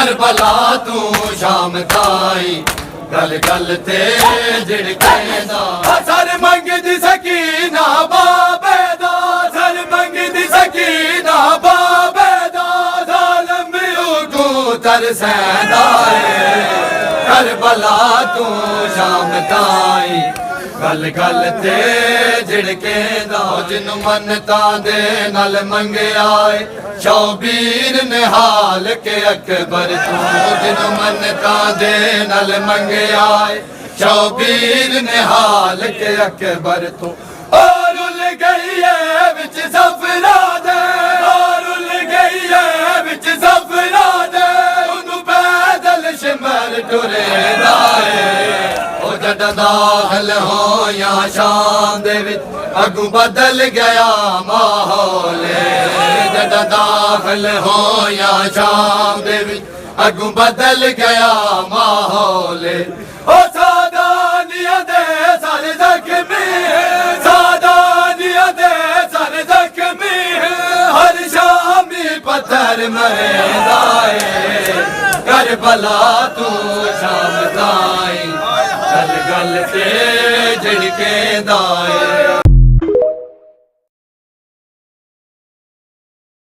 Karbala तू शाम ताई गल गल ते झिड़केंदा सर मंगदी सकीना बाबे दा सर मंगदी सकीना बाबे दा जालिम उठू तरसैंदा करबला तू शाम ताई गल गल ते झिड़केंदा जिन मनता दे नल मंगया शौबीर निहाल के अकबर तू जिन मनता दे नल मंगया शौबीर निहाल के अकबर तू और उल गई है विच सफरा दे और उल गई है विच सफरा दे उन पैदल शिमर टुरे दाए जद दाखिल हो या शाम दे विच अगू बदल गया माहौल जद दाखिल हो या शाम दे विच अगू बदल गया माहौल ओ सादानिया दे सारे जख्मी सादानिया दे सारे जख्मी हर शामी पत्थर मरेंदा करबला तू शाम ताई गल गल ते झिड़केंदा